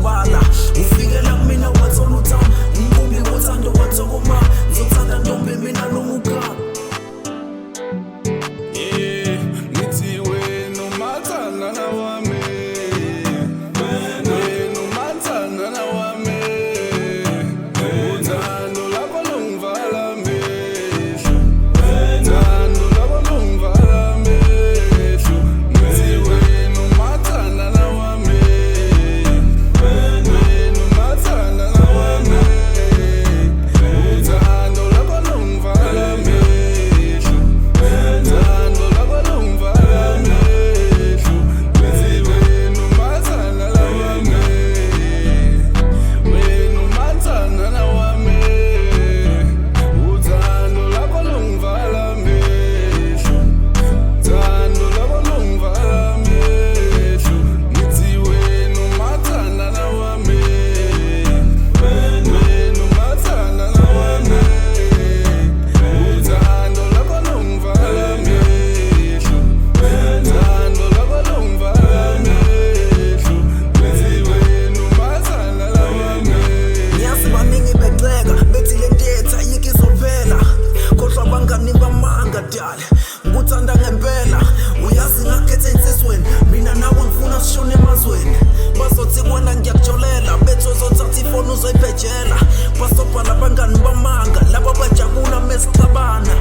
ngizobala ufikela kumina wathola uthando umqumbi wothando wathokoma ngizothanda ntombi mina nomuka ngithi wena umathandana wami wena umathandana wami uthando lakho lungivala amehlo uthando lakho lungivala amehlo ngithi wena umathandana wami wena umathandana wami uthando lakho lungivala amehlo uthando lakho lungivala amehlo ngithi wena umathandana wami wena umathandana wami uthando lakho lungivala amehlo uthando lakho lungivala amehlo ngithi wena umathandana wami wena umathandana wami uthando lakho lungivala amehlo uthando lakho lungivala amehlo ngithi wena umathandana wami ngiyazi baningi beceka bethi le ntetha ayikho izophela khohlwa bangani bamanga dala ngikuthanda ngempela uyazi ngakhetha insizweni mina nawe ngifuna sishone emazweni bazothi kona ngiyakujolela bethi uzothatha ifoni uzoyibhejela basobhala bangani bamanga laba bajabula mesixabana